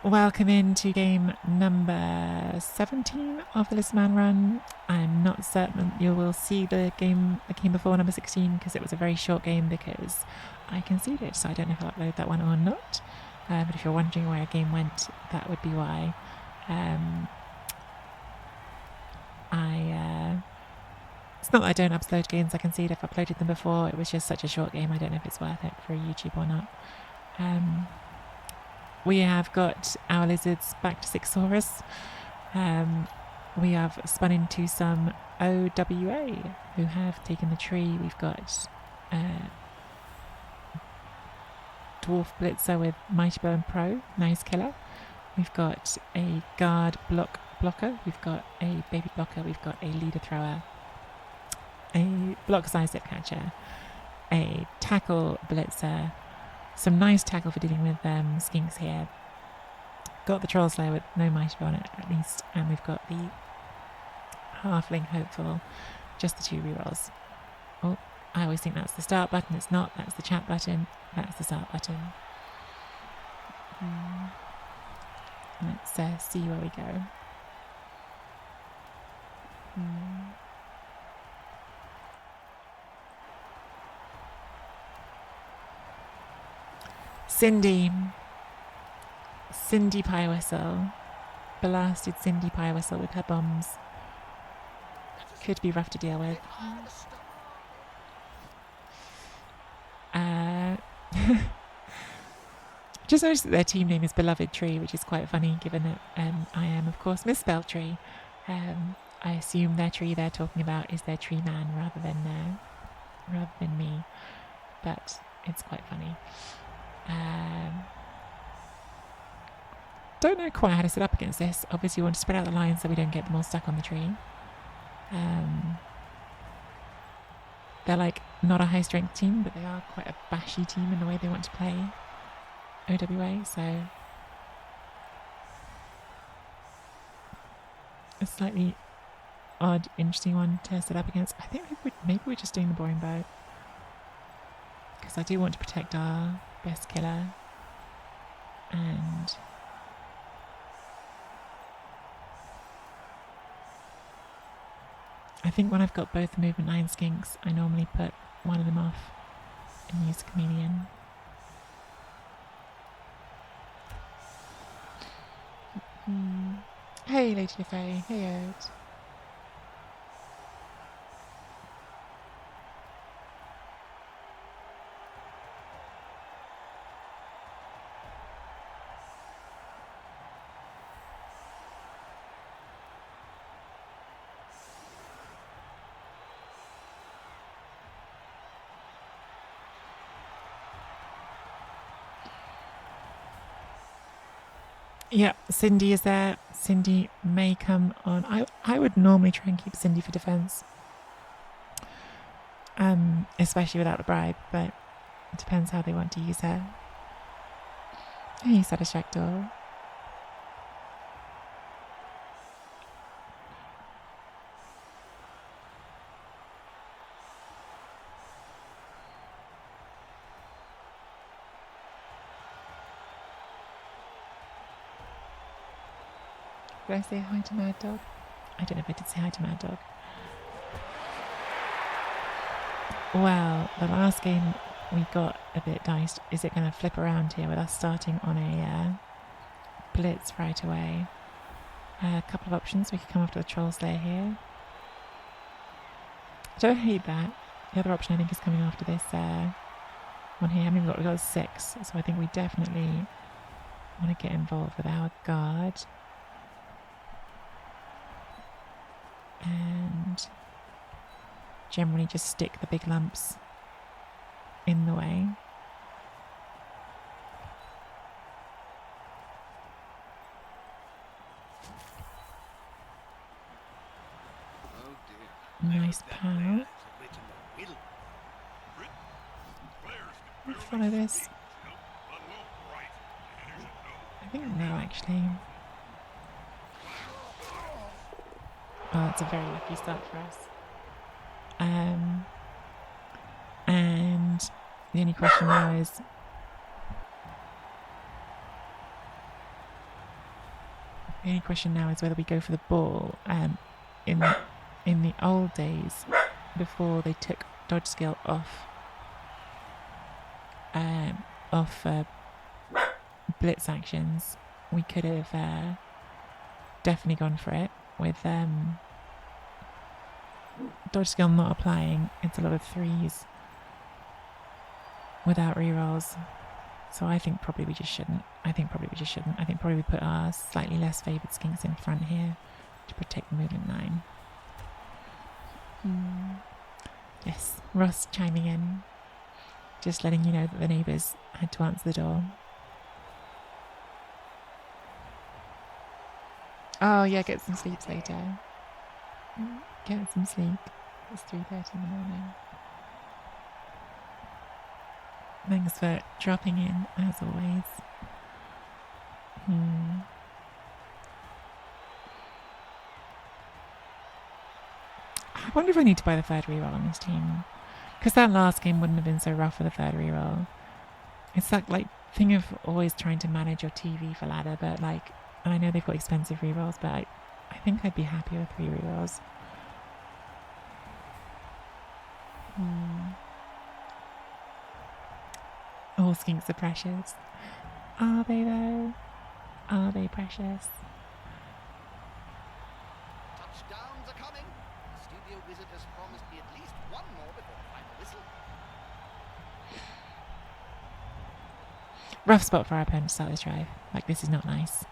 Welcome into game number 17 of the List Man run. I'm not certain you will see the game that came before number 16 because it was a very short game because I conceded, so I don't know if I'll upload that one or not. But if you're wondering where a game went, that would be why. It's not that I don't upload games, I concede I've uploaded them before. It was just such a short game, I don't know if it's worth it for YouTube or not. We have got our lizards back to 6 saurus. We have spun into some OWA who have taken the tree. We've got Dwarf Blitzer with Mighty Bow and Pro, nice killer. We've got a guard blocker. We've got a baby blocker. We've got a leader thrower, a block size zip catcher, a tackle blitzer. Some nice tackle for dealing with skinks here. Got the Troll Slayer with no Mighty Bow on it at least, and we've got the Halfling Hopeful, just the 2 rerolls. Oh, I always think that's the start button. It's not. That's the chat button. That's the start button. Let's see where we go. Cindy Pie Whistle. Blasted Cindy Pie Whistle with her bombs. Could be rough to deal with. Just noticed that their team name is BellovedTree, which is quite funny given that I am, of course, MisspelledTree. I assume their tree they're talking about is their tree man rather than me. But it's quite funny. Don't know quite how to set up against this. Obviously, we want to spread out the lines so we don't get them all stuck on the tree. They're like not a high strength team, but they are quite a bashy team in the way they want to play OWA. So a slightly odd, interesting one to set up against. I think maybe we're just doing the boring boat because I do want to protect our best killer. And I think when I've got both the movement 9 skinks, I normally put one of them off and use Chameleon. Hey, Lady Faye. Hey, Ed. Yeah, Cindy is there. Cindy may come on. I would normally try and keep Cindy for defense. Especially without the bribe, but it depends how they want to use her. Hey, Satisfactor. Did I say hi to Mad Dog? I don't know if I did say hi to Mad Dog. Well, the last game we got a bit diced. Is it going to flip around here with us starting on a blitz right away? A couple of options. We could come after the Troll Slayer here. I don't hate that. The other option I think is coming after this one here. I mean, we've got 6, so I think we definitely want to get involved with our guard. And generally just stick the big lumps in the way. Nice power. Let's follow this. I think no, actually. Oh, that's a very lucky start for us. And the only question now is The only question now is whether we go for the ball. In the old days, before they took dodge skill off blitz actions, we could have definitely gone for it with dodge skill not applying. It's a lot of 3s without rerolls. So I think probably we just shouldn't. I think probably we put our slightly less favoured skinks in front here to protect the movement line. Yes, Ross chiming in. Just letting you know that the neighbours had to answer the door. Oh yeah, get some sleep later. Get some sleep. It's 3:30 in the morning. Thanks for dropping in, as always. I wonder if I need to buy the third reroll on this team. Because that last game wouldn't have been so rough for the third reroll. It's that like thing of always trying to manage your TV for ladder, but like, and I know they've got expensive rerolls, but I think I'd be happy with 3 rerolls. All skinks are precious. Are they though? Are they precious? Touchdowns are coming. The studio wizard has promised me at least one more before the final whistle. Rough spot for our opponent to start this drive. Like, this is not nice.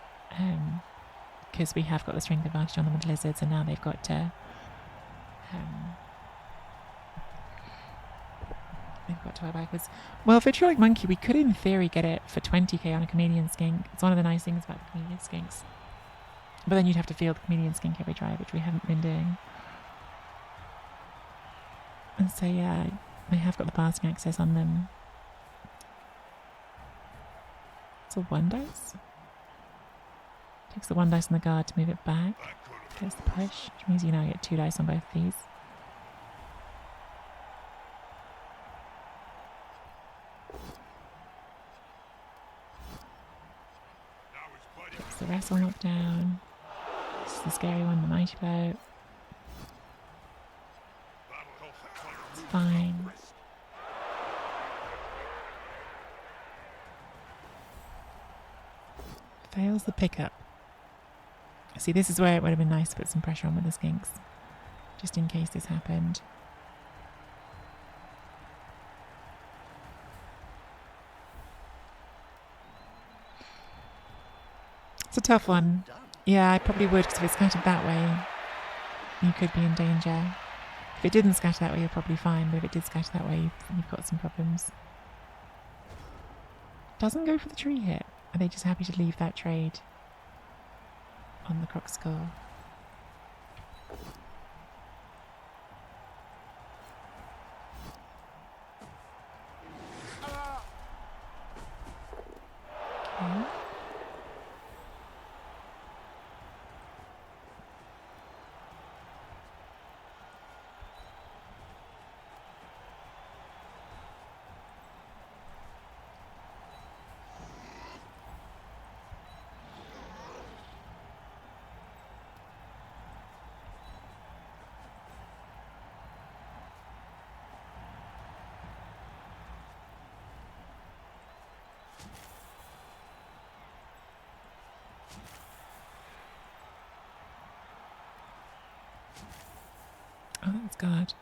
Because we have got the strength advantage on them with lizards, and now they've got to work backwards. Well, Vitriolic Monkey, we could in theory get it for 20k on a Chameleon Skink. It's one of the nice things about the Chameleon Skinks. But then you'd have to field the Chameleon Skink every drive, which we haven't been doing. And so yeah, they have got the passing access on them. It's a 1 dice. Takes the 1 dice on the guard to move it back. Gets the push, which means you now get 2 dice on both of these. Gets the wrestle knockdown. This is the scary one, the mighty blow. It's fine. Fails the pickup. See, this is where it would have been nice to put some pressure on with the skinks, just in case this happened. It's a tough one. Yeah, I probably would, because if it scattered that way, you could be in danger. If it didn't scatter that way, you're probably fine, but if it did scatter that way, you've got some problems. Doesn't go for the tree hit. Are they just happy to leave that trade on the croc skull? Okay. Oh, that's God.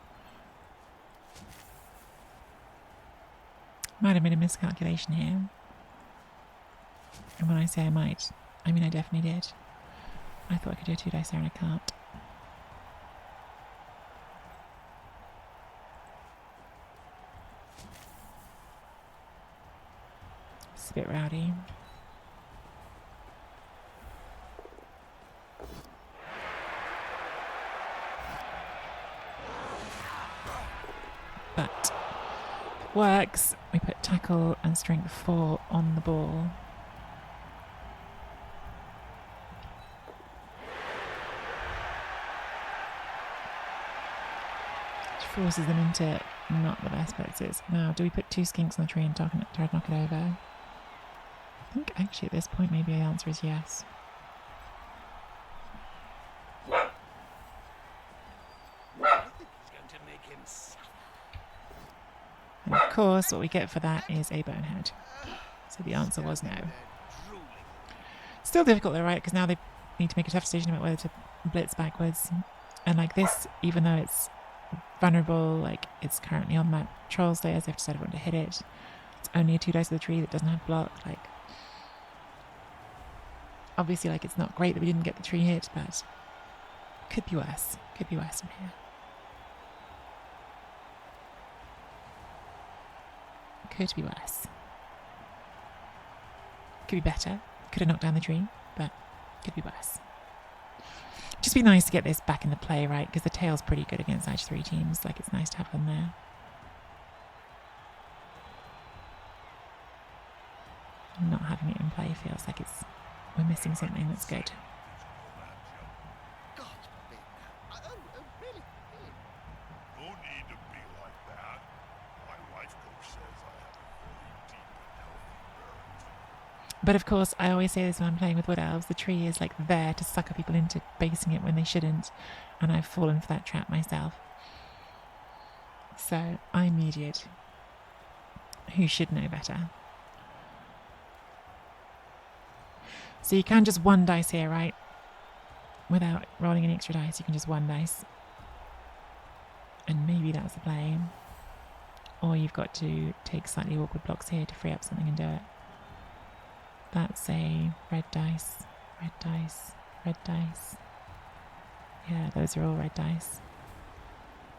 Might have been a miscalculation here. And when I say I might, I mean I definitely did. I thought I could do a 2 dice there and I can't. It's a bit rowdy. But works. We put tackle and strength 4 on the ball. Which forces them into not the best places. Now, do we put 2 skinks on the tree and try to knock it over? I think actually at this point maybe the answer is yes. course, what we get for that is a bonehead. So the answer was no. Still difficult though, right? Because now they need to make a tough decision about whether to blitz backwards. And like this, even though it's vulnerable, like it's currently on that troll stairs, they have to decide if they want to hit it. It's only a 2 dice of the tree that doesn't have block. Like, obviously, like it's not great that we didn't get the tree hit, but could be worse. Could be worse from here. Could be worse. Could be better. Could have knocked down the tree, but could be worse. Just be nice to get this back in the play, right? Because the tail's pretty good against Edge 3 teams. Like, it's nice to have them there. Not having it in play feels like we're missing something that's good. God forbid now. Oh, really? No need to be like that. My life coach says I have a really deep and healthy nerve. But of course, I always say this when I'm playing with Wood Elves, the tree is like there to sucker people into basing it when they shouldn't. And I've fallen for that trap myself. So I'm the idiot who should know better. So you can just 1 dice here, right? Without rolling any extra dice, you can just 1 dice. And maybe that's the play. Or you've got to take slightly awkward blocks here to free up something and do it. That's a red dice, red dice, red dice. Yeah, those are all red dice.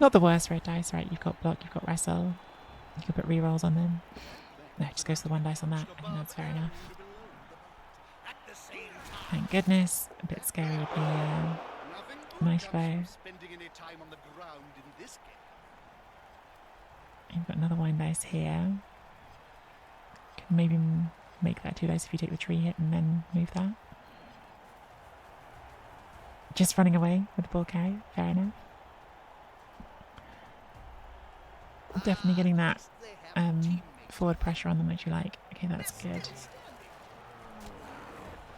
Not the worst red dice, right? You've got block, you've got wrestle. You can put rerolls on them. No, just goes to the 1 dice on that. I think that's fair enough. Thank goodness. A bit scary with the nice bow. You've got another 1 dice here. Can maybe make that 2 dice if you take the tree hit and then move that. Just running away with the ball carry. Fair enough. Definitely getting that forward pressure on them, which you like. Okay, that's good.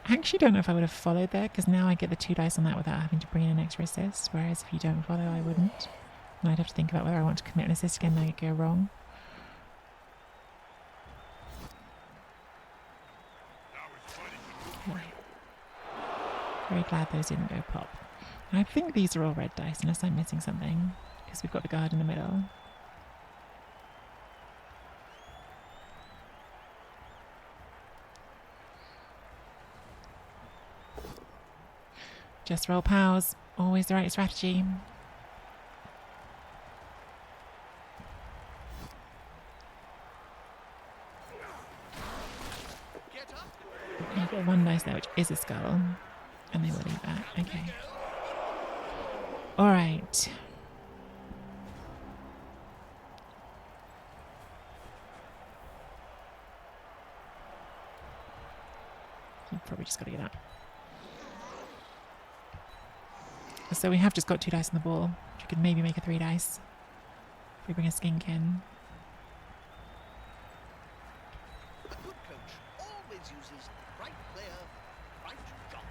I actually don't know if I would have followed there, because now I get the 2 dice on that without having to bring in an extra assist, whereas if you don't follow, I wouldn't. And I'd have to think about whether I want to commit an assist again and it go wrong. Okay. Very glad those didn't go pop. And I think these are all red dice, unless I'm missing something, because we've got the guard in the middle. Just roll pals, always the right strategy. You've got 1 dice there, which is a skull, and they will leave that. Okay. Alright. You've probably just got to get up. So we have just got 2 dice on the ball, which we could maybe make a 3 dice if we bring a skink in. A good coach always uses right player, right job.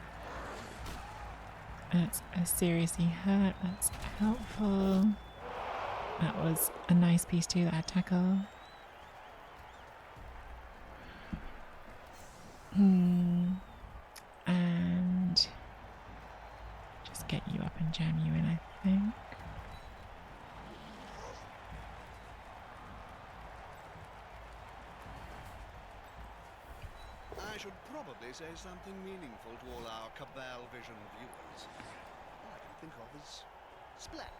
That's a seriously hurt. That's helpful. That was a nice piece too that had tackle. And just get you up and jam you in, I think. I should probably say something meaningful to all our Cabal Vision viewers. All I can think of is splat.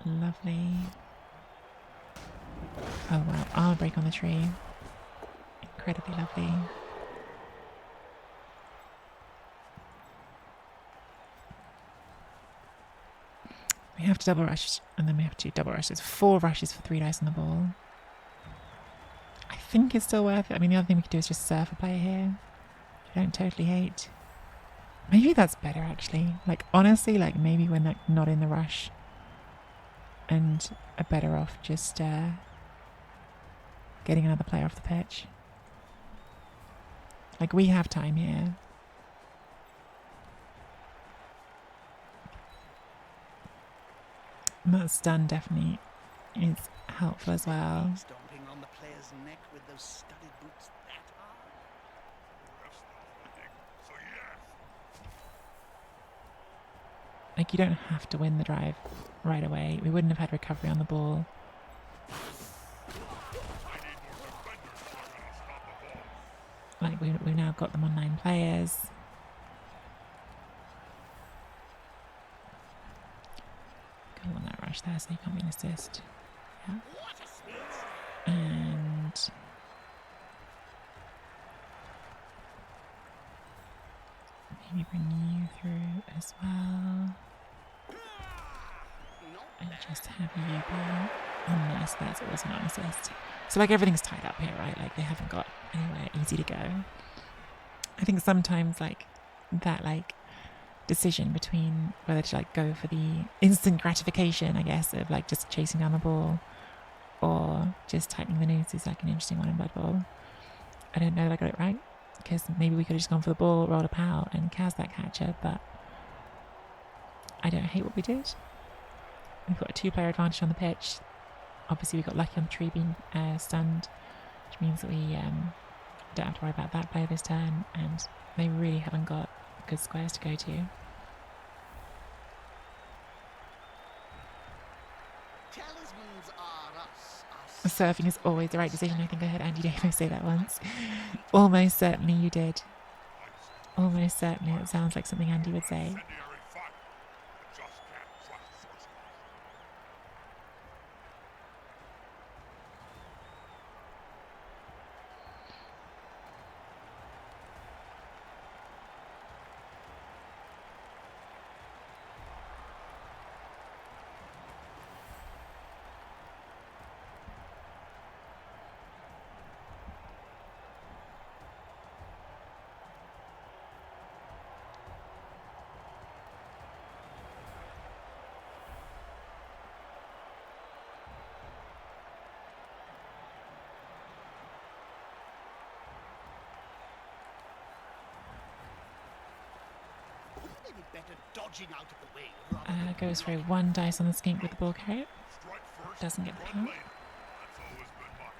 Lovely. Oh wow, I'll break on the tree. Incredibly lovely. We have to double rush, and then we have to double rush. It's 4 rushes for 3 dice on the ball. I think it's still worth it. I mean, the other thing we could do is just surf a player here, which I don't totally hate. Maybe that's better, actually. Like, honestly, like, maybe when they're not in the rush and are better off just getting another player off the pitch. Like, we have time here. And that stun definitely is helpful as well. Stomping on the player's neck with those studded boots that hard. Ref's not winning, so yes. Like, you don't have to win the drive right away. We wouldn't have had recovery on the ball. I need more defenders if we're gonna stop the ball. Like, we've now got them on 9 players. Go on that rush there, so you can't be an assist. Yeah. What a speed! And maybe bring you through as well. Not And bad. just have you be on this. That's also not an assist. So, like, everything's tied up here, right? Like, they haven't got anywhere easy to go. I think sometimes, like, that, like, decision between whether to, like, go for the instant gratification, I guess, of, like, just chasing down the ball or just tightening the noose is, like, an interesting one in Blood Bowl. I don't know that I got it right, because maybe we could have just gone for the ball, rolled up out, and cast that catcher, but I don't hate what we did. We've got a 2-player advantage on the pitch. Obviously, we got lucky on the tree being stunned, which means that we don't have to worry about that player this turn, and they really haven't got good squares to go to. Talismans are us. Surfing is always the right decision. I think I heard Andy Davis say that once. Almost certainly you did. Almost certainly. It sounds like something Andy would say. Incendiary fire. I just can't trust sorcerers. Maybe better dodging out of the way rather than Goes for a 1 dice on the skink with the ball carrier. Strike first, Doesn't get the strike count. later. That's always been mine.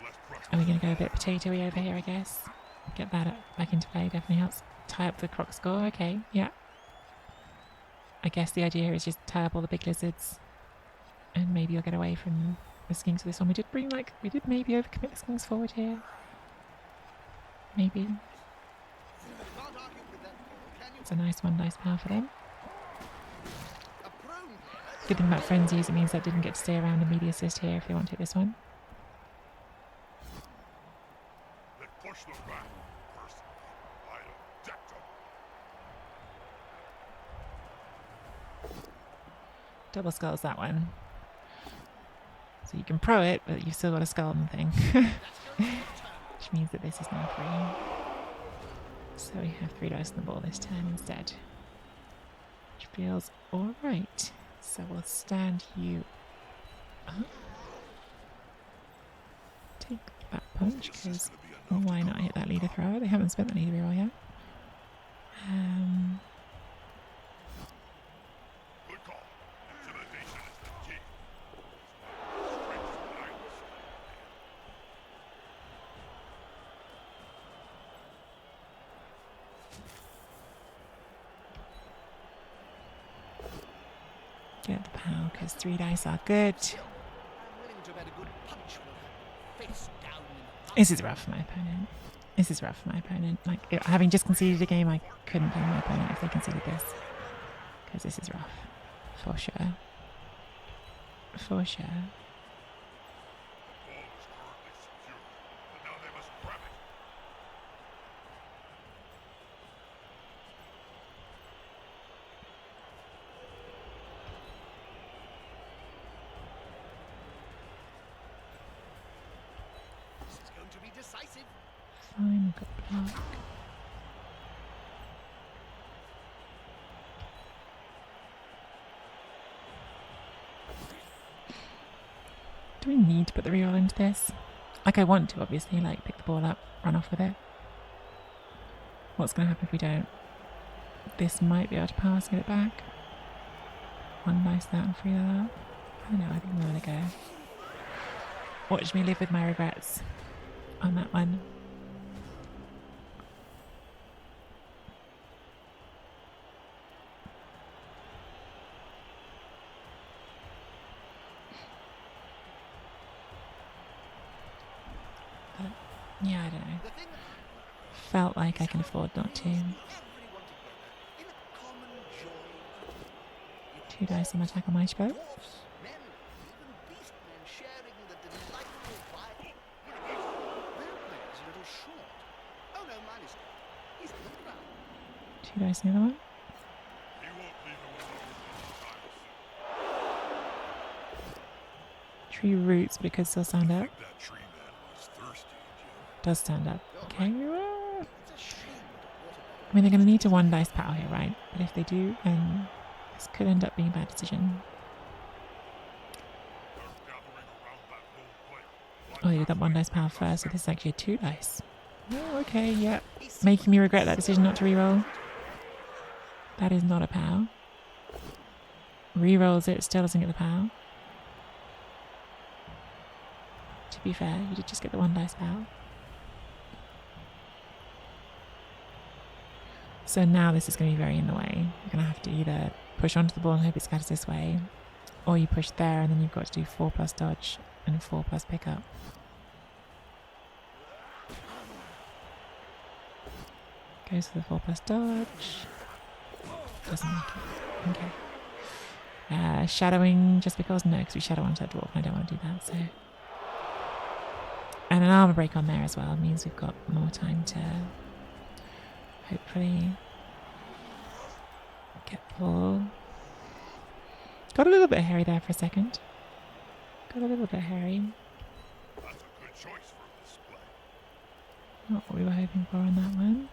Less pressure. Are we going to go a bit potatoey over here, I guess? Get that back into play, definitely helps tie up the croc score. Okay, yeah. I guess the idea here is just tie up all the big lizards, and maybe you'll get away from the skinks with this one. We did maybe overcommit the skinks forward here. Maybe. Can't argue with that, can you? It's a nice 1 dice power for them. A prone player Good thing about frenzies, it means that didn't get to stay around and media assist here if they want to take this one. They push them back. Personally, I don't deck them. Double skulls that one. So you can pro it, but you've still got a skull on the thing. Which means that this is now 3. So we have 3 dice on the ball this turn instead. Which feels alright. So we'll stand you up. Take that punch, because why not hit that leader thrower? They haven't spent that leader reroll yet. Good call. Intimidation is the key. Strength is what I was. Get the power, because 3 dice are good. I'm willing to bet a good punch will have face down in the This is rough for my opponent. This is rough for my opponent. Like, having just conceded a game, I couldn't play my opponent if they conceded this. Because this is rough. For sure. For sure. The ball is currently secure, but now they must grab it. This is going to be decisive. Fine, we've got block. Do we need to put the reroll into this? Like, I want to, obviously, like, pick the ball up, run off with it. What's going to happen if we don't? This might be able to pass, get it back. 1 dice that and 3 that up. I don't know, I think I'm gonna go. Watch me live with my regrets on that one. But, yeah, I don't know. The thing that Felt like I can afford not to. everyone together in a common joy. 2 dice on my attack on my spell. Dwarfs, men, even beast men sharing the delightful vibe. Their player's a little short. Oh no, mine is not. He's on the ground. 2 dice on the other one. He won't leave him alone anytime soon. Tree roots, but it could still stand I up. think that tree man was thirsty, Jim. Does stand up. Okay. It's a shame that water I mean, they're going to need to 1 dice power here, right? But if they do, then this could end up being a bad decision. They're gathering around that lone player. Oh, they did that 1 dice power first, so this is actually a 2 dice. Oh, okay, yep. Making me regret that decision not to reroll. That is not a power. Rerolls it, still doesn't get the power. To be fair, you did just get the 1 dice power. So now this is going to be very in the way. You're going to have to either push onto the ball and hope it scatters this way, or you push there and then you've got to do 4+ dodge and 4+ pickup. Goes for the 4+ dodge. Doesn't make it. Okay. Shadowing just because? No, because we shadow onto that dwarf and I don't want to do that, so. And an armor break on there as well means we've got more time to hopefully get Paul. Got a little bit hairy there for a second. Got a little bit hairy. That's a good choice for a display. Not what we were hoping for on that one.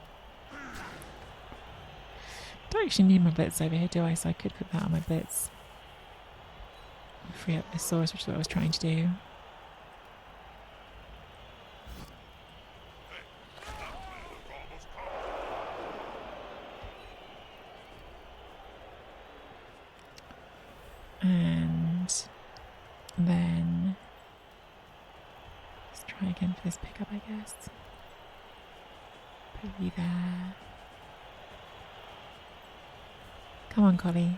Don't actually need my blitz over here, do I? So I could put that on my blitz. Free up this saurus, which is what I was trying to do. And then let's try again for this pickup, I guess. Put you there. Come on, Collie.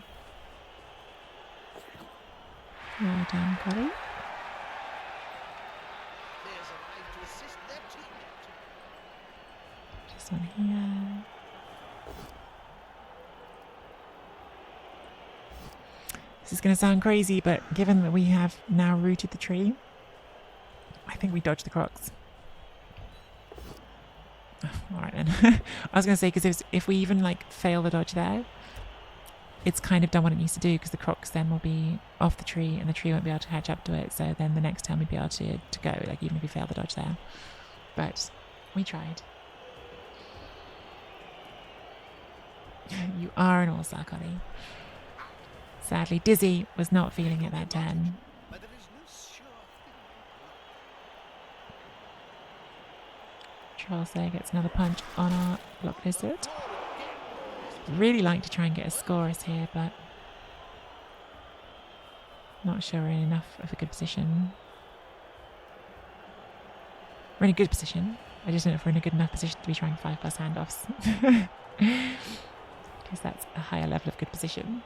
Well done, Collie. Players arrive to assist their teammate. Just one here. This is going to sound crazy, but given that we have now rooted the tree, I think we dodge the crocs. Oh, all right then. I was going to say, because if we even like fail the dodge there, it's kind of done what it needs to do, because the crocs then will be off the tree and the tree won't be able to catch up to it. So then the next time we'd be able to go, like even if we fail the dodge there. But we tried. You are an all-star, Collie. Sadly, Dizzy was not feeling it that turn. But there is no sure thing. Trollslayer gets another punch on our block lizard. Really like to try and get a scorus here, but not sure we're in enough of a good position. We're in a good position. I just don't know if we're in a good enough position to be trying 5+ handoffs. Because that's a higher level of good position.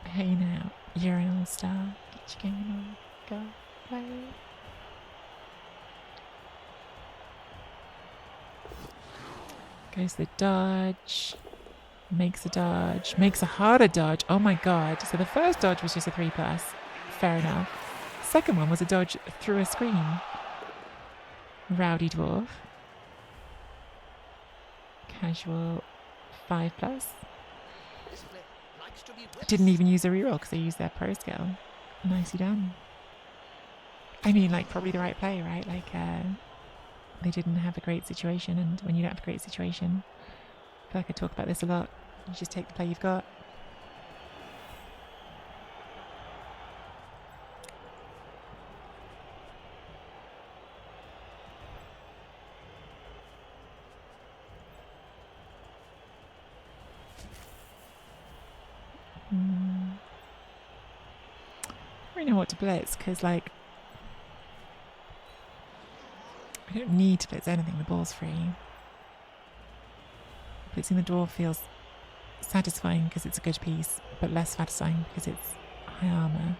Hey now, you're an all-star. Get your game on. Go play. Goes the dodge. Makes a dodge. Makes a harder dodge. Oh my god. So the first dodge was just a 3+. Fair enough. Second one was a dodge through a screen. Rowdy dwarf. Casual 5+. This player likes to be well Didn't even use a reroll because they used their pro skill. Nicely done. I mean, like, probably the right play, right? Like, they didn't have a great situation, and when you don't have a great situation, I feel like I talk about this a lot. You just take the play you've got. really know what to blitz because, like, I don't need to blitz anything. The ball's free. Blitzing the dwarf feels satisfying because it's a good piece, but less satisfying because it's high armor.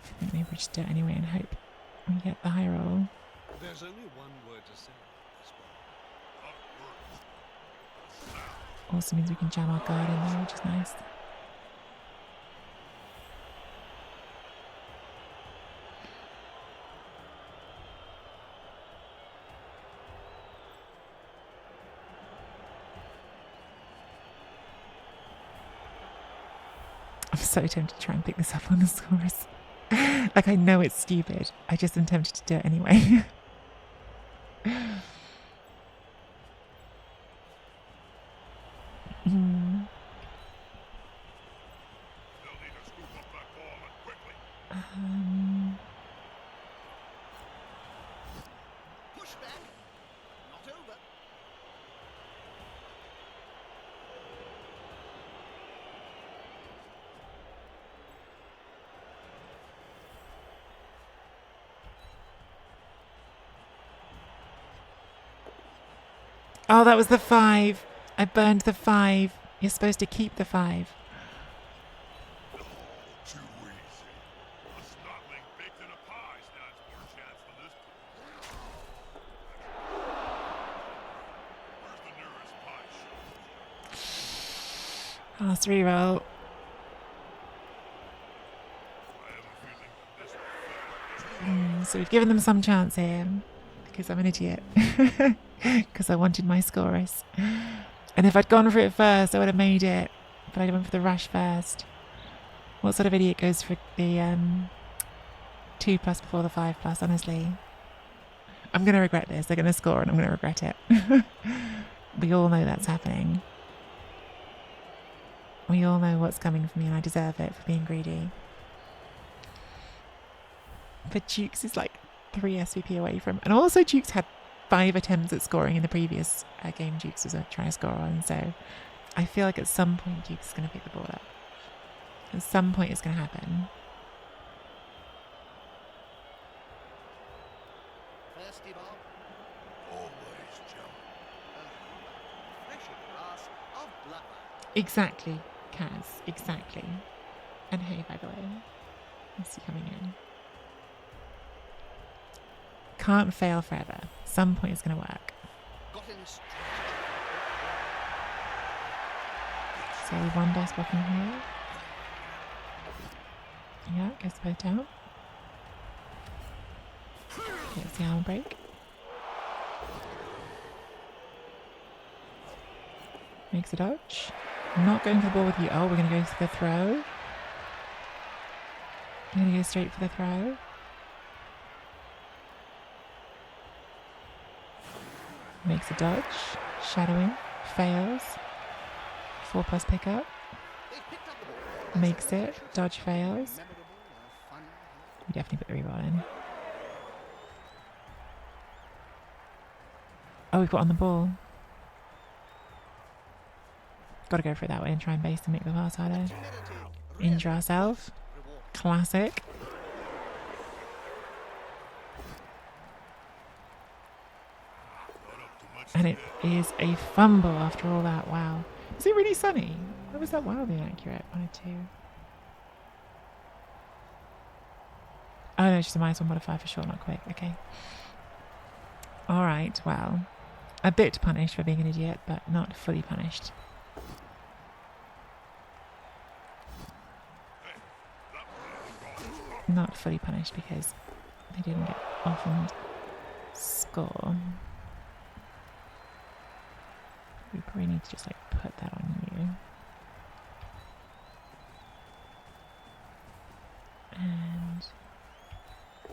I think maybe we just do it anyway and hope we get the high roll. There's only one word to say. Also means we can jam our guard in there, which is nice. I'm so tempted to try and pick this up on the saurus. Like, I know it's stupid. I just am tempted to do it anyway. Push back. Not over. Oh, that was the 5. I burned the 5. You're supposed to keep the 5. No, too easy. A snotling baked in a pie stands more chance for this. Where's the nearest pie shop? Last reroll. I have a feeling that this So we've given them some chance here because I'm an idiot. Because I wanted my saurus. And if I'd gone for it first, I would have made it. But I went for the rush first. What sort of idiot goes for the 2+ before the 5+, honestly? I'm going to regret this. They're going to score and I'm going to regret it. We all know that's happening. We all know what's coming for me and I deserve it for being greedy. But Jukes is like 3 SVP away from... And also Jukes had 5 attempts at scoring in the previous game Jukes was trying to score on. So I feel like at some point Jukes is going to pick the ball up. At some point it's going to happen. Thirsty, Bob? always jump. Fresh grass of blubber. Exactly, Kaz. Exactly. And hey, by the way. I see you coming in. Can't fail forever. Some point it's going to work. Got in straight. So 1 dice blocking here. Yeah, goes both down. Gets the armor break. Makes a dodge. Not going for the ball with you. Oh, we're going to go for the throw. We're going to go straight for the throw. Makes a dodge. Shadowing. Fails. 4+ pickup. They picked up the ball. Makes it. Dodge fails. Memorable or fun. We definitely put the reroll in. Oh, we've got on the ball. Got to go for it that way and try and base and make the pass harder. Humility. Injure ourselves. Reward. Classic. Not up to much And it today. is a fumble after all that. Wow. Is it really sunny? Or was that wildly inaccurate? 1 or 2. Oh no, it's just a -1 modifier for sure, not quick. Okay. Alright, well. A bit punished for being an idiot, but not fully punished. Not fully punished because they didn't get off and score. We probably need to just like put that on you. And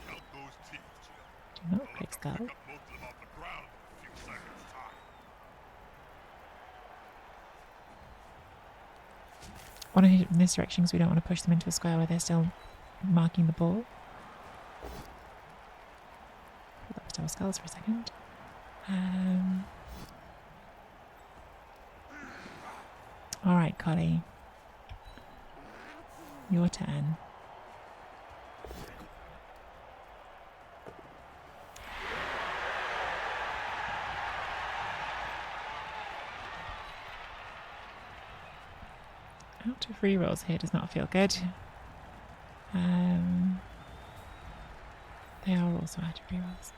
Count those teeth, Jim. do not click skull. Pick up most of them off the ground in a few seconds' time. Want to hit in this direction because we don't want to push them into a square where they're still marking the ball. Pull up to our skulls for a second. Alright, Collie. Your turn. out of rerolls here does not feel good. They are also out of rerolls.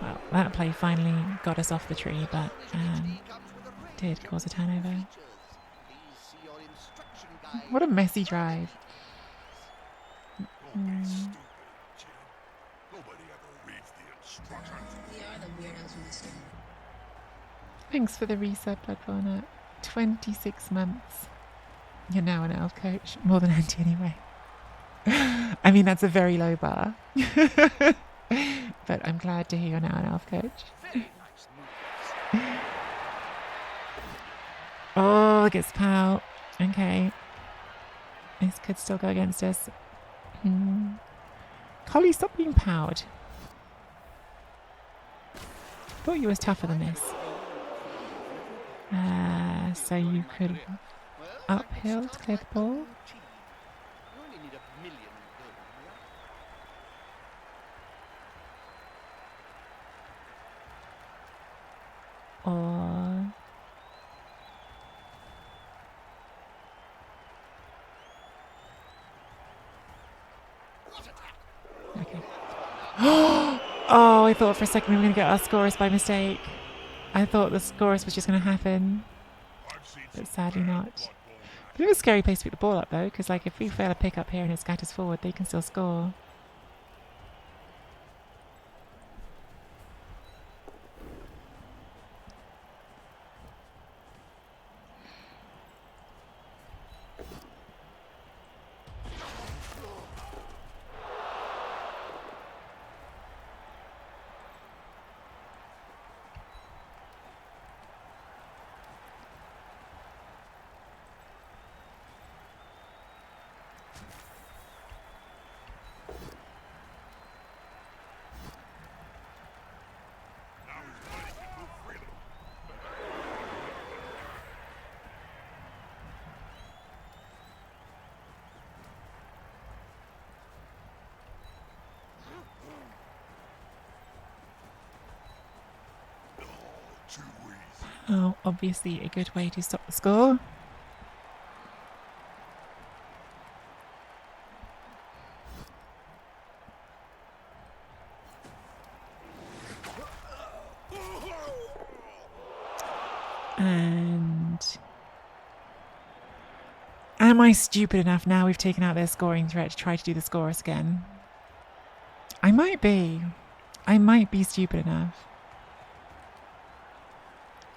Well, that play finally got us off the tree, but did cause a turnover. What a messy drive. Don't be stupid, Jim. Nobody ever reads the instructions. We are the weirdos in this game. Thanks for the reset, Bloodborne. 26 months. You're now an elf coach. More than Auntie anyway. I mean, that's a very low bar. But I'm glad to hear you're now an elf coach. Oh, it gets pow. Okay. This could still go against us. Collie, stop being powed. Thought you was tougher than this. So you could uphill to clear the ball. Or okay. Oh, I thought for a second we were going to get our scorers by mistake. I thought the scorers was just going to happen, but sadly not. Bit of a scary place to pick the ball up though, because like if we fail a pick up here and it scatters forward, they can still score. Oh, obviously a good way to stop the score. And am I stupid enough now we've taken out their scoring threat to try to do the scores again? I might be. I might be stupid enough.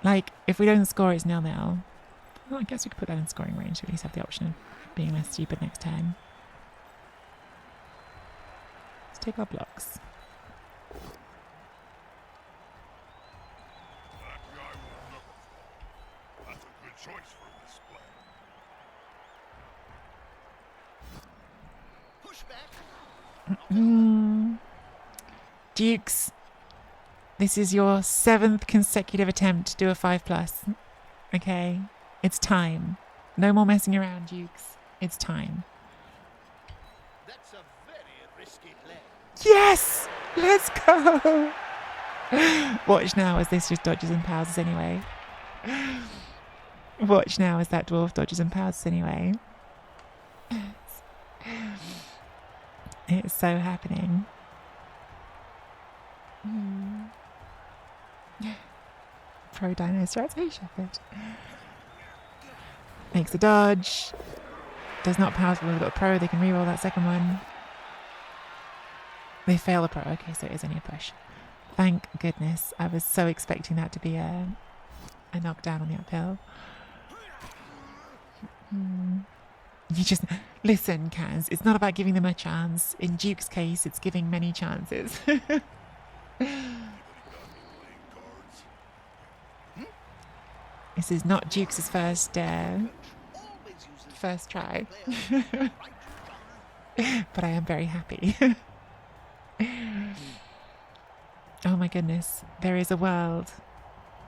Like, if we don't score, it's 0-0. Well, I guess we could put that in scoring range to at least have the option of being less stupid next turn. Let's take our blocks. That guy will never fall. That's a good choice for this play. Push back. Dukes, this is your 7th consecutive attempt to do a 5+. Okay, it's time. No more messing around, Dukes. It's time. That's a very risky play. Yes! Let's go! Watch now as this just dodges and powers us anyway. Watch now as that dwarf dodges and powers us anyway. It's so happening. Pro Dino strats. Hey, Shepherd. Makes a dodge. Does not power when we've got a pro. They can reroll that second one. They fail a pro. Okay, so it is only a push. Thank goodness. I was so expecting that to be a knockdown on the uphill. You just listen, Kaz. It's not about giving them a chance. In Duke's case, it's giving many chances. This is not Duke's first try, but I am very happy. Oh my goodness, there is a world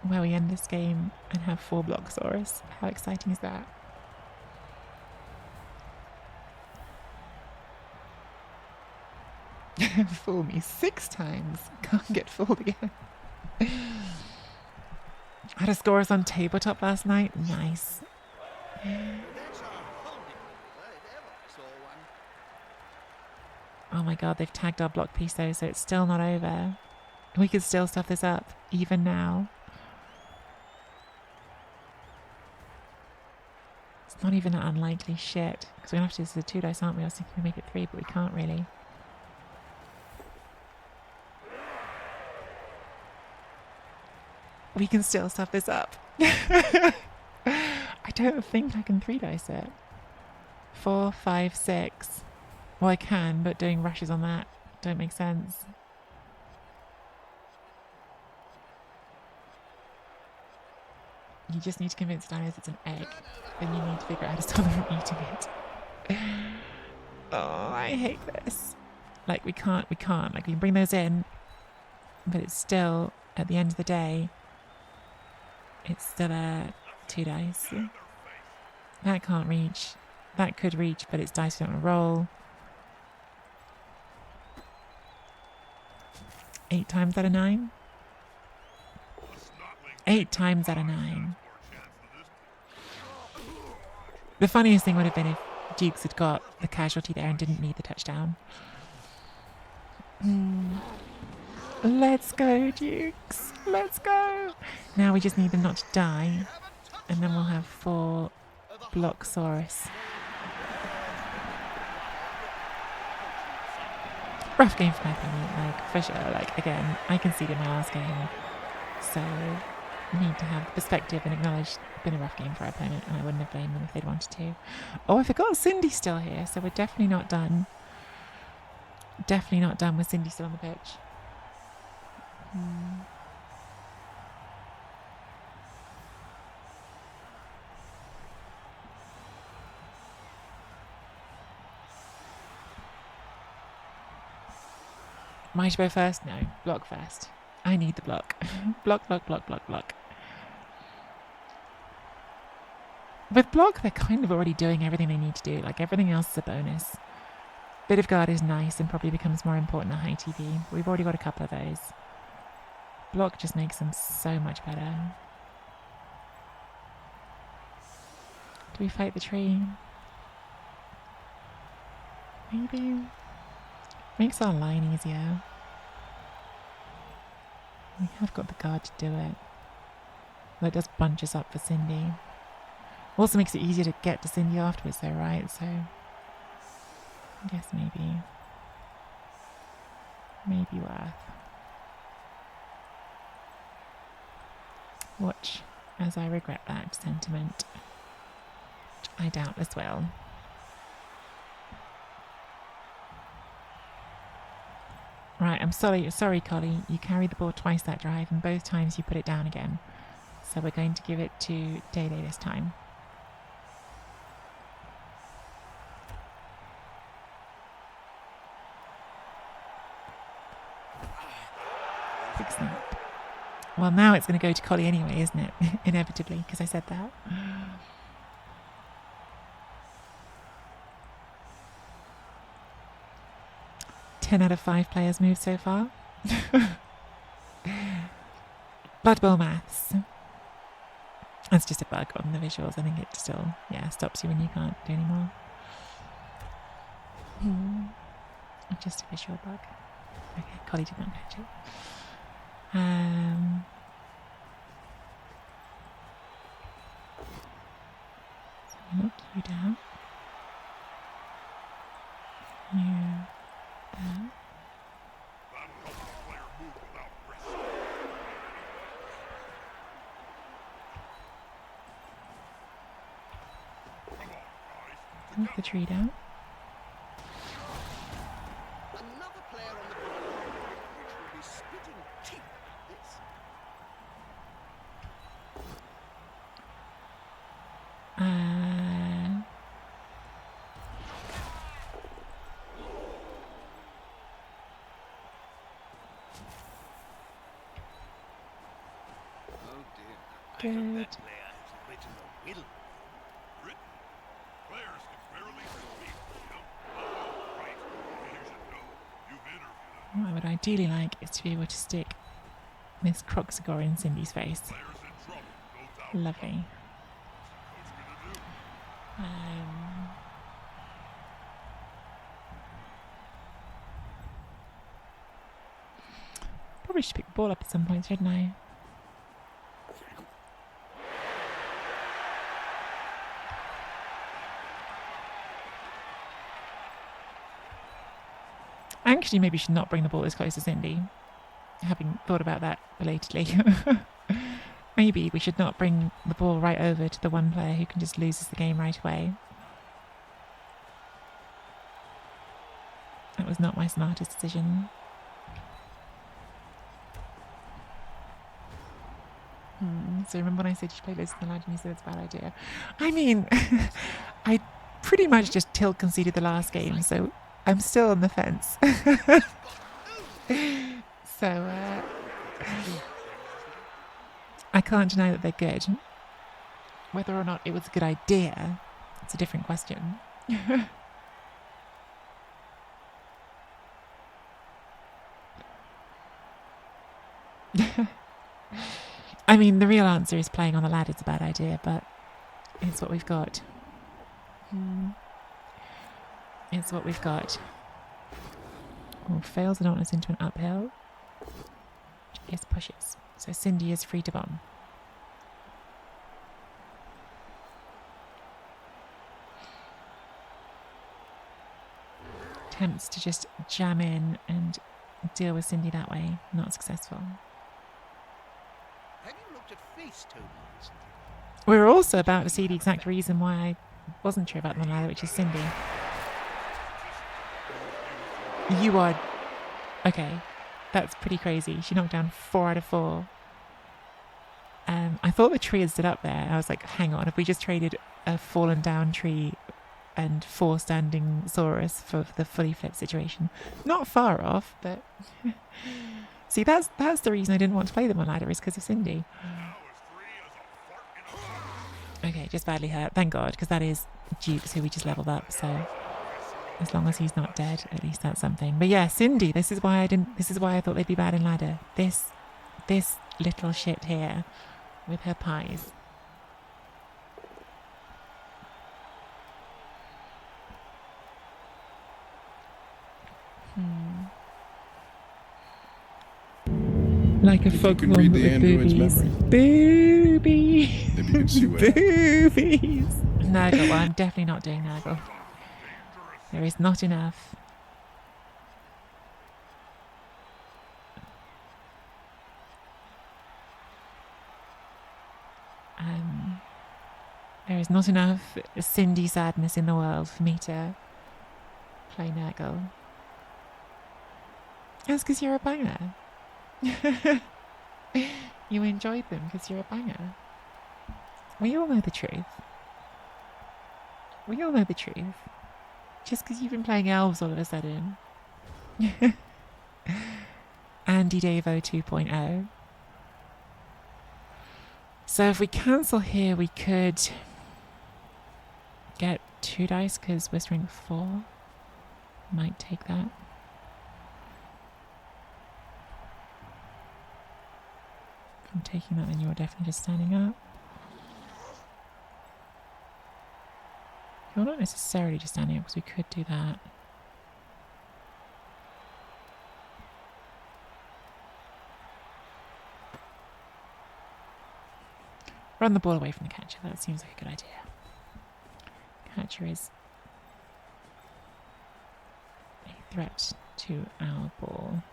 where we end this game and have 4 Blocksaurus. How exciting is that? Fool me 6 times. Can't get fooled again. Had a Scorus on tabletop last night. Nice. Oh my god, they've tagged our block piece though, so it's still not over. We could still stuff this up, even now. It's not even that unlikely. Shit. Because we're going to have to do this as a 2 dice, aren't we? I was thinking we make it 3, but we can't really. We can still stuff this up. I don't think I can 3 dice it. 4, 5, 6. Well, I can, but doing rushes on that don't make sense. You just need to convince dinos it's an egg. Then you need to figure out how to stop them from eating it. Oh, I hate this. Like, we can't. Like, we can bring those in, but it's still, at the end of the day, it's still a 2 dice. That can't reach. That could reach, but it's dice we don't want to roll. 8 times out of 9? 8 times out of 9. The funniest thing would have been if Dukes had got the casualty there and didn't need the touchdown. Let's go, Dukes. Let's go. Now we just need them not to die. And then we'll have 4 block saurus. Rough game for my opponent, like, for sure. Like, again, I conceded my last game. So, need to have perspective and acknowledge it's been a rough game for our opponent, and I wouldn't have blamed them if they'd wanted to. Oh, I forgot Cindy's still here, so we're definitely not done. Definitely not done with Cindy still on the pitch. Might go first? No. Block first. I need the block. Block. With block, they're kind of already doing everything they need to do. Like, everything else is a bonus. Bit of guard is nice and probably becomes more important at high TV. We've already got a couple of those. Block just makes them so much better. Do we fight the tree? Maybe. Makes our line easier. We have got the guard to do it. That does bunch us up for Cindy. Also makes it easier to get to Cindy afterwards though, right? So I guess maybe worth. Watch as I regret that sentiment. Which I doubtless will. Right, I'm sorry, Collie. You carried the ball twice that drive, and both times you put it down again. So we're going to give it to Day Day this time. Big snap. Well, now it's going to go to Collie anyway, isn't it? Inevitably, because I said that. 10 out of 5 players moved so far. Blood Bowl maths. That's just a bug on the visuals. I think it still, stops you when you can't do anymore. Just a visual bug. Okay, Collie did not catch it. So we knock you down. You down. Knock the tree down. Another player on the board, which will be spitting teeth at this. Oh dear. Good. I hope that player has written a will. Written. Players can barely speak. Right. You should know. You've interviewed them. What I would ideally like is to be able to stick Miss Croxagore in Cindy's face. Players in trouble, no doubt. Lovely. What's he gonna do? ball up at some point, shouldn't I? Actually, maybe should not bring the ball this close to Cindy. Having thought about that belatedly. Maybe we should not bring the ball right over to the one player who can just loses the game right away. That was not my smartest decision. So remember when I said you should play Lizards in the Light and you said it's a bad idea? I mean, I pretty much just tilt conceded the last game, so I'm still on the fence. So, I can't deny that they're good. Whether or not it was a good idea, it's a different question. I mean, the real answer is playing on the ladder's a bad idea, but it's what we've got. It's what we've got. Oh, fails the Dauntless into an uphill. Yes, pushes. So Cindy is free to bomb. Attempts to just jam in and deal with Cindy that way. Not successful. Have you looked at face Toby recently? We're also about to see the exact reason why I wasn't sure about the ladder, which is Cindy. You are... Okay. That's pretty crazy. She knocked down 4 out of 4. I thought the tree had stood up there. I was like, hang on, have we just traded a fallen down tree and 4 standing saurus for the fully flipped situation? Not far off, but... See, that's the reason I didn't want to play them on ladder, is because of Cindy. Okay, just badly hurt. Thank God, because that is Dukes who we just leveled up, so... As long as he's not dead, at least that's something. But yeah, Cindy, this is why I thought they'd be bad in ladder. This little shit here with her pies. Like a foghorn read with the android's boobies. memory. Boobies. Maybe you can see what Boobies. Nurgle, well, I'm definitely not doing Nurgle. There is not enough. There is not enough Cindy sadness in the world for me to play Nurgle. That's because you're a banger. You enjoyed them because you're a banger. We all know the truth. We all know the truth. Just because you've been playing elves all of a sudden. Andy Davo 2.0. So if we cancel here, we could get 2 dice because we're strength 4. Might take that. If I'm taking that, then you're definitely just standing up. You're not necessarily just standing up because we could do that. Run the ball away from the catcher. That seems like a good idea. Catcher is a threat to our ball.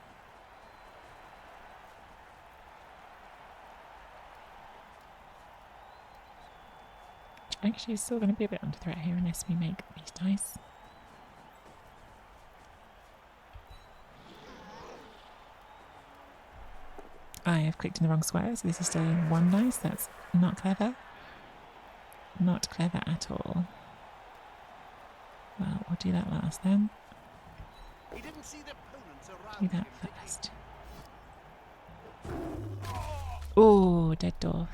Actually, it's still going to be a bit under threat here unless we make these dice. I have clicked in the wrong square, so this is still 1 dice. That's not clever. Not clever at all. Well, we'll do that last then. He didn't see the opponents around Do that him, first. Oh, dead dwarf.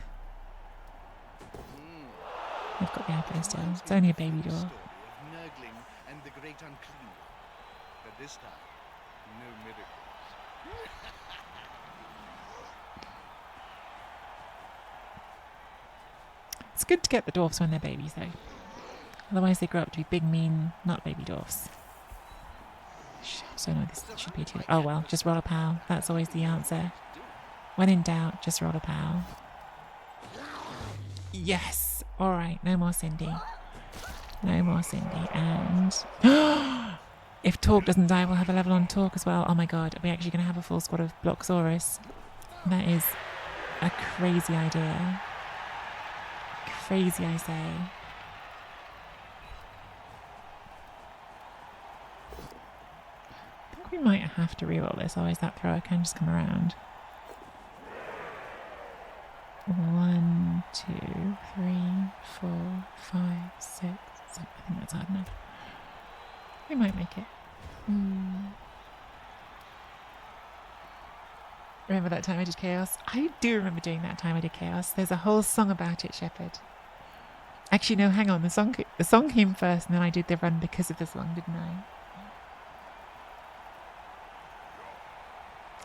I've got the apple still. It's only a baby dwarf. Story of Nurgling and the great unclean one. But this time, no miracles. It's good to get the dwarfs when they're babies, though. Otherwise, they grow up to be big, mean, not baby dwarfs. So no, this should be a 2. Oh well, just roll a pal. That's always the answer. When in doubt, just roll a pow. Yes! Alright, no more Cindy. No more Cindy. And if Talk doesn't die, we'll have a level on Talk as well. Oh my god, are we actually going to have a full squad of Blocksaurus? That is a crazy idea. Crazy, I say. I think we might have to reroll this, otherwise that thrower can just come around. 1, 2, 3, 4, 5, 6, 7. I think that's hard enough. We might make it. Remember that time I did Chaos? I do remember doing that time I did Chaos. There's a whole song about it, Shepherd. Actually, no, hang on. The song came first, and then I did the run because of the song, didn't I?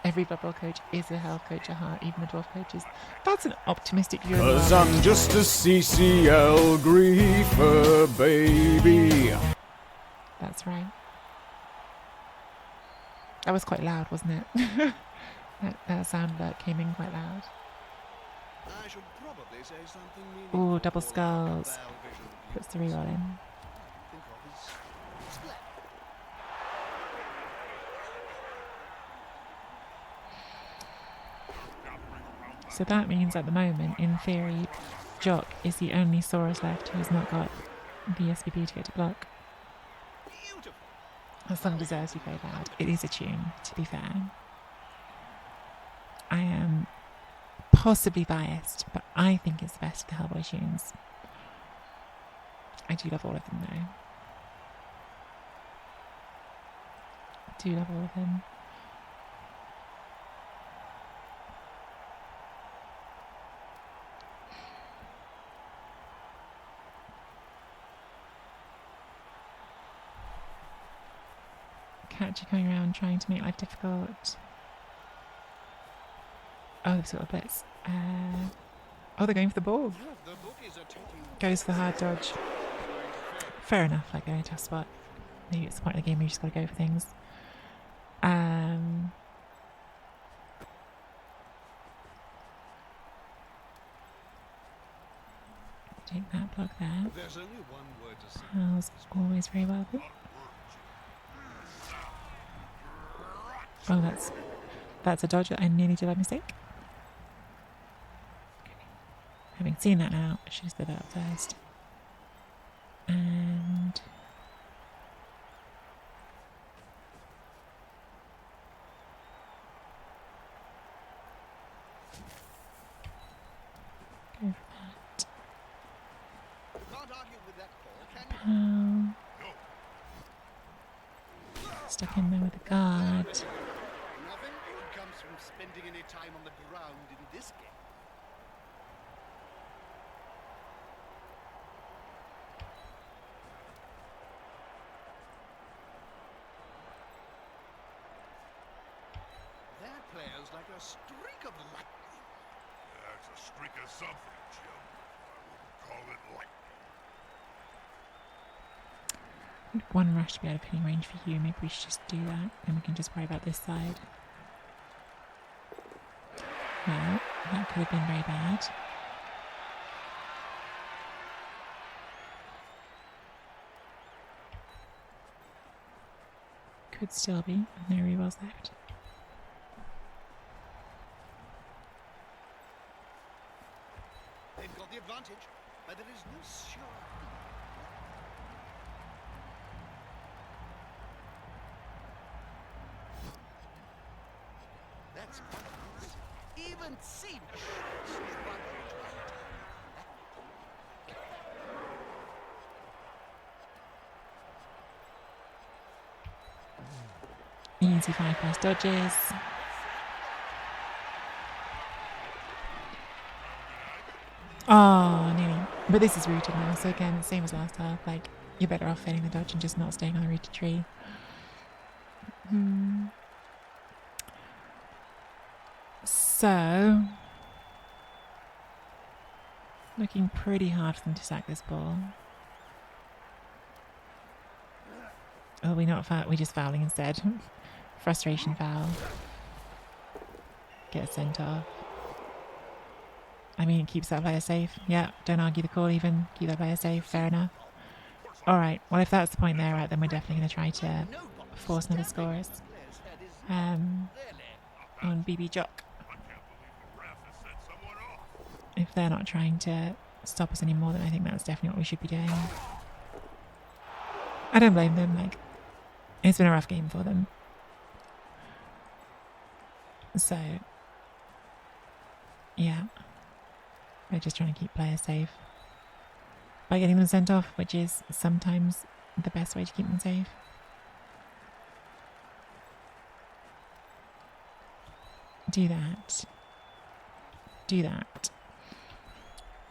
Every Blood Bowl coach is a hell coach at heart, even the dwarf coaches. That's an optimistic view of the Cause world. I'm just a CCL griefer, baby. That's right. That was quite loud, wasn't it? that sound alert came in quite loud. I should probably say something Ooh, meaningful double for skulls. Val Vision Puts the viewers. reroll in. Think of as splendid. So that means at the moment, in theory, Jock is the only Saurus left who's not got the SVP to get to block. Beautiful. That song deserves to be very loud. It is a tune, to be fair. I am possibly biased, but I think it's the best of the Hellboy tunes. I do love all of them, though. Do love all of them. Catcher coming around trying to make life difficult. Oh, they've sort of blitz. Oh, they're going for the ball. The bookies are taking Goes for the hard dodge. Fair enough, like they're in a tough spot. Maybe it's the point of the game where you just gotta go for things. Take that block there. There's only one word to say. How's always very welcome. Oh, that's a dodge. I nearly did a mistake. Okay. Having seen that now, I should have stood out first. And go for that. Can't argue with that call, can you? Stuck in there with the guard. Nothing good comes from spending any time on the ground in this game. That player's like a streak of lightning. That's a streak of something, Jim. I wouldn't call it lightning. One rush to be out of hitting range for you. Maybe we should just do that, and we can just worry about this side. Well, that could have been very bad. Could still be. No rerolls left. They've got the advantage, but there is no sure. That's nice. Even Siege struggled to Easy 5+ dodges. Oh, nearly. But this is rooted now, so again, same as last half. Like, you're better off failing the dodge and just not staying on the rooted tree. So, looking pretty hard for them to sack this ball. Oh, we just fouling instead. Frustration foul. get sent off. I mean, it keeps that player safe. Yeah, don't argue the call even. Keep that player safe. Fair enough. Alright, well if that's the point there, right, then we're definitely going to try to force another scorers. On BB Jock. If they're not trying to stop us anymore, then I think that's definitely what we should be doing. I don't blame them, like, it's been a rough game for them. So, yeah. We're just trying to keep players safe by getting them sent off, which is sometimes the best way to keep them safe. Do that. Do that.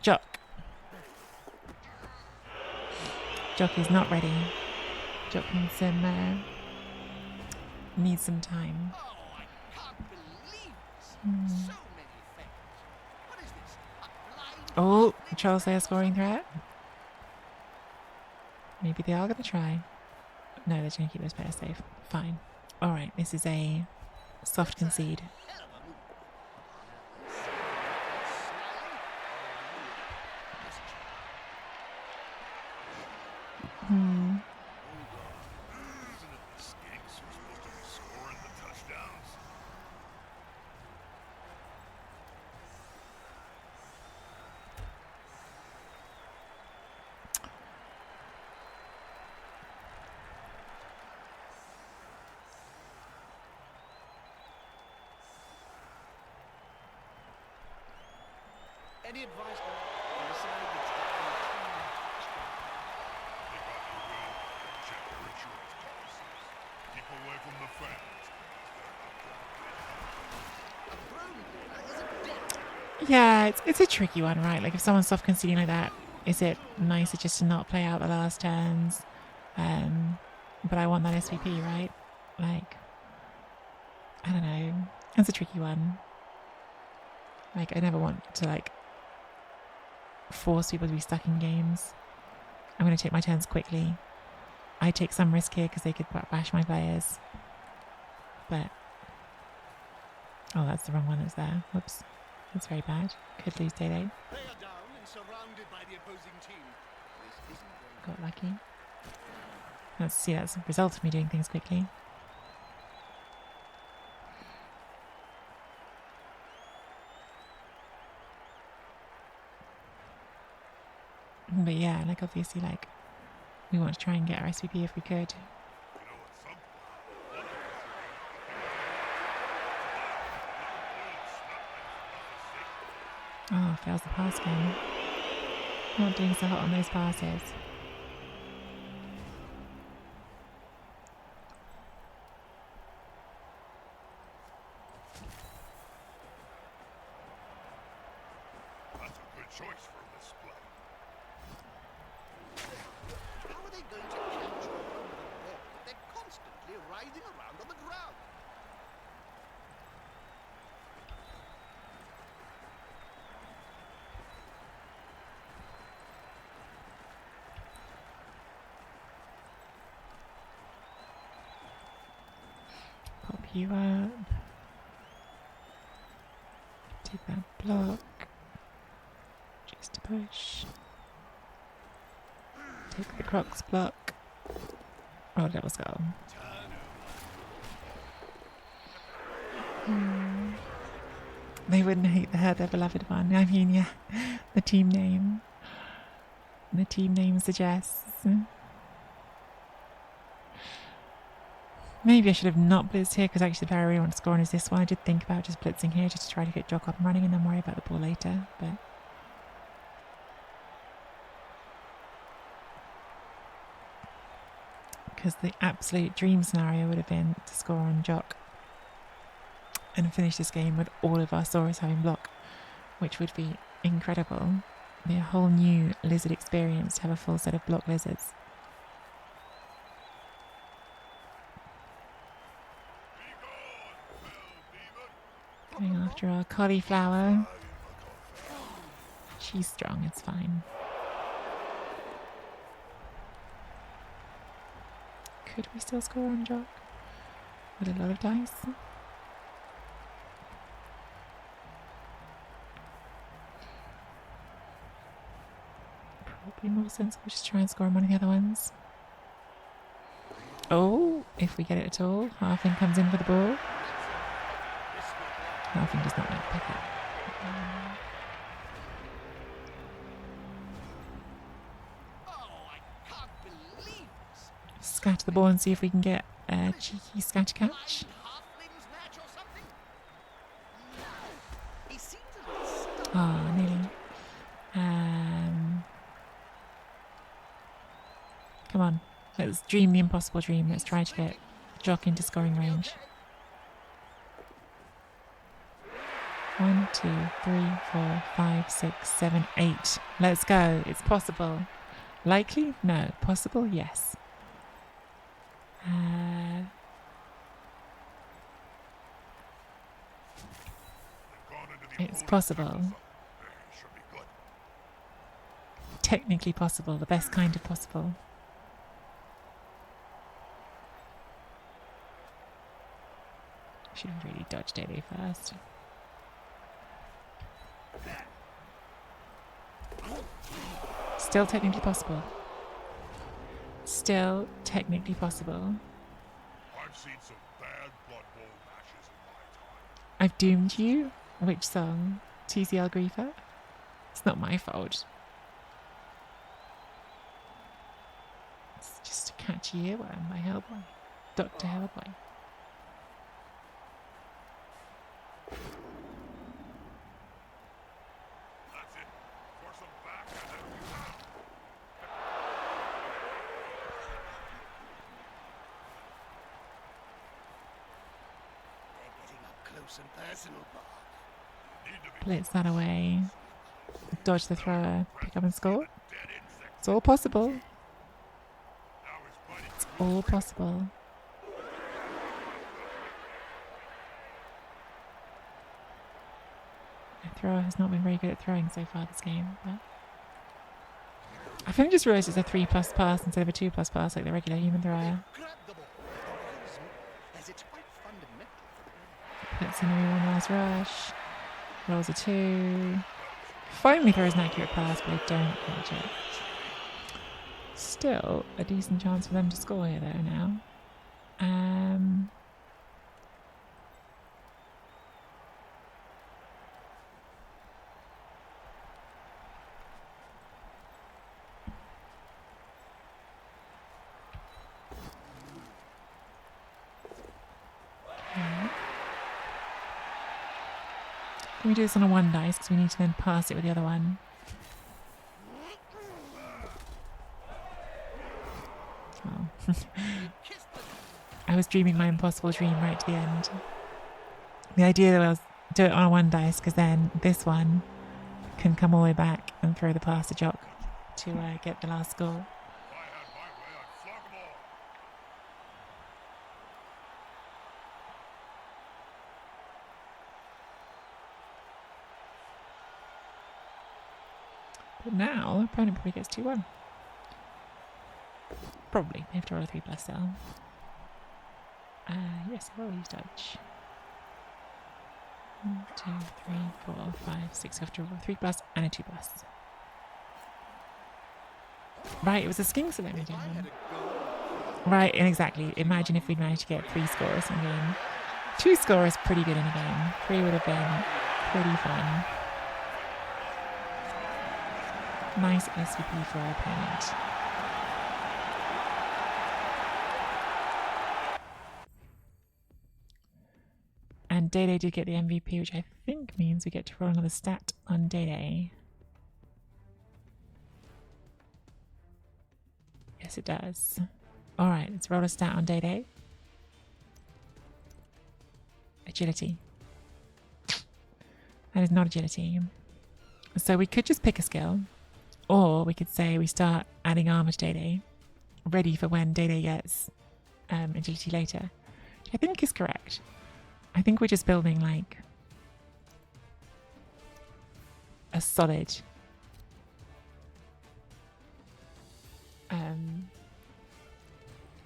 Jock. Jock is not ready. Jock needs some time. Oh, I can't believe this. So many fails. What is this? A blind Oh, Troll Slayer scoring threat. Maybe they are going to try. No, they're going to keep those players safe. Fine. Alright, this is a soft concede. hell of a move. Hmm. Isn't it the skinks who are supposed to be scoring the touchdowns? Any advice? I decided it's They got your will. Check their insurance policies. Keep away from the fans. a drone is it dead? Yeah, it's a tricky one, right? Like if someone's soft conceding like that, is it nicer just to not play out the last turns? But I want that SVP, right? Like, I don't know. It's a tricky one. Like, I never want to, like, force people to be stuck in games. I'm going to take my turns quickly. I take some risk here because they could bash my players. But, oh, that's the wrong one that's there. Whoops. That's very bad. Could lose day late. They are down and surrounded by the opposing team. This isn't going Got lucky. Let's see, that's a result of me doing things quickly. But yeah, like obviously, like, we want to try and get our SVP if we could. You know, at some point, Oh, fails the pass again. Not doing so hot on those passes. that's a good choice for this play. How are they going to catch hold of the ball if they're constantly writhing around on the ground? Pop you up. Take that block. Just a push. Take the Crocs block. Oh, that was goal. They wouldn't hate their beloved one. I mean, yeah, the team name. The team name suggests. Maybe I should have not blitzed here because actually the player I really want to score on is this one. I did think about just blitzing here just to try to get Jock up and running and then worry about the ball later. But because the absolute dream scenario would have been to score on Jock and finish this game with all of our Saurus having block, which would be incredible. It'd be a whole new lizard experience to have a full set of block lizards. Going after our cauliflower. She's strong, it's fine. Could we still score on Jock? With a lot of dice? be more sensible. Just try and score on one of the other ones. Oh, if we get it at all. Halfling comes in for the ball. Halfling does not want to pick it. Oh, I can't believe this. Scatter the ball and see if we can get a cheeky scatter catch. Halflings match or something? No. He seems a little stuck. Oh, nearly. Come on. Let's dream the impossible dream. Let's try to get Jock into scoring range. 1, 2, 3, 4, 5, 6, 7, 8. Let's go. It's possible. Likely? No. Possible? Yes. It's possible. Should be good. Technically possible. The best kind of possible. Should have really dodged Daily first. Still technically possible. Still technically possible. I've seen some bad Blood Bowl matches in my time. I've doomed you? Which song? TCL Griefer? It's not my fault. It's just a catchy earworm by Hellboy. Dr. Hellboy. That's it. Force them back and then They're getting up close and personal, Bob. need to be Blitz that away. Dodge the thrower. Pick up and score. dead insect. It's all possible. Now he's fighting. It's all possible. The thrower has not been very good at throwing so far this game, but I've only just realised it's a 3+ pass instead of a 2+ pass like the regular human thrower. Grab the ball. As it's quite fundamental. Puts in a one last rush. Rolls a 2. Finally throws an accurate pass, but I don't catch it. Still a decent chance for them to score here though now. Can we do this on a 1 dice because we need to then pass it with the other one? Oh. I was dreaming my impossible dream right to the end. The idea was do it on a 1 dice because then this one can come all the way back and throw the pass to Jock to get the last score. If I had my way, I'd flog them all. But now, the opponent probably gets 2-1. Probably. They have to roll a 3+ still. Yes, I will use dodge. 1, 2, 3, 4, 5, 6. I have to roll a 3+ and a 2+. Right, it was a skink so let me do I had one. a goal. Right, and exactly. Imagine if we'd managed to get 3 scores in a game. 2 scores pretty good in a game. 3 would have been pretty fun. Nice SVP for our opponent. And Day did get the MVP, which I think means we get to roll another stat on Day. Yes, it does. Alright, let's roll a stat on Day. Agility. That is not agility. So we could just pick a skill. Or we could say we start adding armor to Day, ready for when Day gets agility later. Which I think is correct. I think we're just building like a solid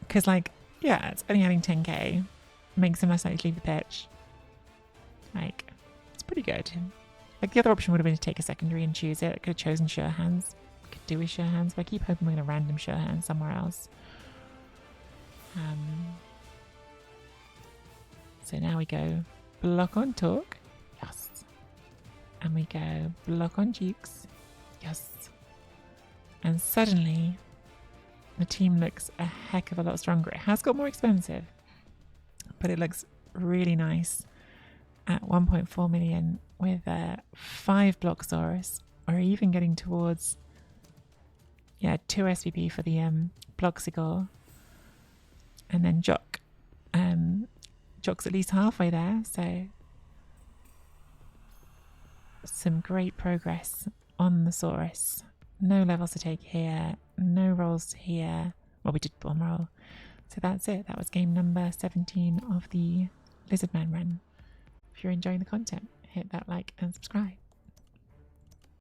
because like yeah, it's only adding 10k, makes him less likely to leave the pitch. Like it's pretty good. Like the other option would have been to take a secondary and choose it. I could have chosen sure hands. Could do with sure hands, but I keep hoping we're going to random sure hand somewhere else. So now we go block on talk, yes, and we go block on dukes, yes, and suddenly the team looks a heck of a lot stronger. It has got more expensive, but it looks really nice at 1.4 million with 5 block saurus, or even getting towards 2 SVP for the block Sigor, and then Jock. Jock's at least halfway there, so some great progress on the saurus. No levels to take here, no rolls here. Well, we did one roll. So that's it. That was game number 17 of the Lizardman run. If you're enjoying the content, hit that like and subscribe.